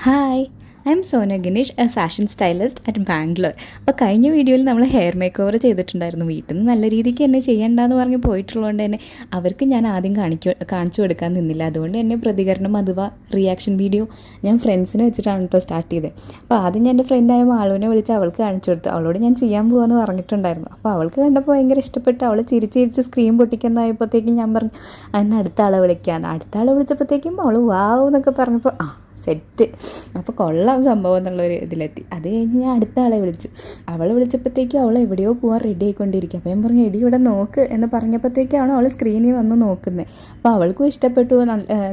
Hi, I M Sona Gineesh, A fashion stylist at Bangalore. അപ്പോൾ കഴിഞ്ഞ വീഡിയോയിൽ നമ്മൾ ഹെയർ മേക്ക് ഓവർ ചെയ്തിട്ടുണ്ടായിരുന്നു. വീട്ടിൽ നിന്ന് നല്ല രീതിക്ക് എന്നെ ചെയ്യണ്ടെന്ന് പറഞ്ഞ് പോയിട്ടുള്ളതുകൊണ്ട് തന്നെ അവർക്ക് ഞാൻ ആദ്യം കാണിച്ചു കൊടുക്കാൻ നിന്നില്ല. അതുകൊണ്ട് തന്നെ പ്രതികരണം അഥവാ റിയാക്ഷൻ വീഡിയോ ഞാൻ ഫ്രണ്ട്സിനെ വെച്ചിട്ടാണ് കേട്ടോ സ്റ്റാർട്ട് ചെയ്തത്. അപ്പോൾ ആദ്യം ഞാൻ എൻ്റെ ഫ്രണ്ടായ മാളുവിനെ വിളിച്ച് അവൾക്ക് കാണിച്ചു കൊടുത്തു. അവളോട് ഞാൻ ചെയ്യാൻ പോകുമെന്ന് പറഞ്ഞിട്ടുണ്ടായിരുന്നു. അപ്പോൾ അവൾക്ക് കണ്ടപ്പോൾ ഭയങ്കര ഇഷ്ടപ്പെട്ട് അവൾ ചിരിച്ച് സ്ക്രീൻ പൊട്ടിക്കുന്നതായപ്പോഴത്തേക്കും ഞാൻ പറഞ്ഞു അന്ന് അടുത്ത ആളെ വിളിക്കാമെന്ന്. അടുത്ത ആളെ വിളിച്ചപ്പോഴത്തേക്കും അവൾ വാവ് എന്നൊക്കെ പറഞ്ഞപ്പോൾ സെറ്റ്, അപ്പോൾ കൊള്ളാം സംഭവം എന്നുള്ളൊരു ഇതിലെത്തി. അത് കഴിഞ്ഞ് ഞാൻ അടുത്ത ആളെ വിളിച്ചു. അവളെ വിളിച്ചപ്പോഴത്തേക്കും അവൾ എവിടെയോ പോകാൻ റെഡി ആയിക്കൊണ്ടിരിക്കുക. അപ്പോൾ ഞാൻ പറഞ്ഞു എടി ഇവിടെ നോക്ക് എന്ന് പറഞ്ഞപ്പോഴത്തേക്കാണ് അവൾ സ്ക്രീനിൽ വന്ന് നോക്കുന്നത്. അപ്പോൾ അവൾക്കും ഇഷ്ടപ്പെട്ടു,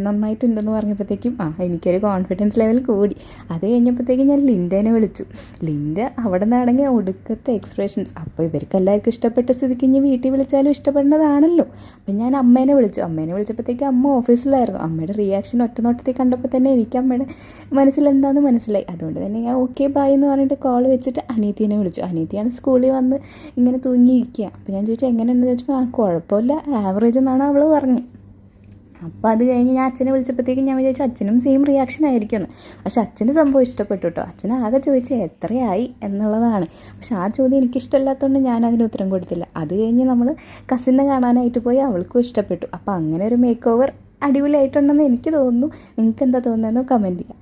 നന്നായിട്ടുണ്ടെന്ന് പറഞ്ഞപ്പോഴത്തേക്കും എനിക്കൊരു കോൺഫിഡൻസ് ലെവൽ കൂടി. അത് കഴിഞ്ഞപ്പോഴത്തേക്കും ഞാൻ ലിൻഡേനെ വിളിച്ചു. ലിൻഡ അവിടെ നിന്നാണെങ്കിൽ ഒടുക്കത്തെ എക്സ്പ്രഷൻസ്. അപ്പോൾ ഇവർക്ക് എല്ലാവർക്കും ഇഷ്ടപ്പെട്ട സ്ഥിതിക്ക് ഇനി വീട്ടിൽ വിളിച്ചാലും ഇഷ്ടപ്പെടുന്നതാണല്ലോ. അപ്പം ഞാൻ അമ്മേനെ വിളിച്ചപ്പോഴത്തേക്കും അമ്മ ഓഫീസിലായിരുന്നു. അമ്മയുടെ റിയാക്ഷൻ ഒറ്റ നോട്ടത്തിൽ കണ്ടപ്പോൾ തന്നെ എനിക്ക് അമ്മയുടെ മനസ്സിലെന്താണെന്ന് മനസ്സിലായി. അതുകൊണ്ട് തന്നെ ഞാൻ ഓക്കെ ബായ് എന്ന് പറഞ്ഞിട്ട് കോൾ വെച്ചിട്ട് അനിയത്തിനെ വിളിച്ചു. അനിയത്തിയാണ് സ്കൂളിൽ വന്ന് ഇങ്ങനെ തൂങ്ങിയിരിക്കുക. അപ്പോൾ ഞാൻ ചോദിച്ചു എങ്ങനെയുണ്ടെന്ന് ചോദിച്ചപ്പോൾ കുഴപ്പമില്ല, ആവറേജ് എന്നാണ് അവൾ പറഞ്ഞത്. അപ്പോൾ അത് കഴിഞ്ഞ് ഞാൻ അച്ഛനെ വിളിച്ചപ്പോഴത്തേക്കും ഞാൻ വിചാരിച്ചു അച്ഛനും സെയിം റിയാക്ഷൻ ആയിരിക്കുമെന്ന്. പക്ഷെ അച്ഛന് സംഭവം ഇഷ്ടപ്പെട്ടു കേട്ടോ. അച്ഛൻ ആകെ ചോദിച്ചത് എത്രയായി എന്നുള്ളതാണ്. പക്ഷെ ആ ചോദ്യം എനിക്കിഷ്ടമില്ലാത്തതുകൊണ്ട് ഞാൻ അതിന് ഉത്തരം കൊടുത്തില്ല. അത് കഴിഞ്ഞ് നമ്മൾ കസിനെ കാണാനായിട്ട് പോയി, അവൾക്കും ഇഷ്ടപ്പെട്ടു. അപ്പോൾ അങ്ങനെ ഒരു മേക്ക് ഓവർ അടിപൊളിയായിട്ടുണ്ടെന്ന് എനിക്ക് തോന്നുന്നു. നിങ്ങൾക്ക് എന്താ തോന്നുന്നതെന്ന് കമൻറ്റ് ചെയ്യാം.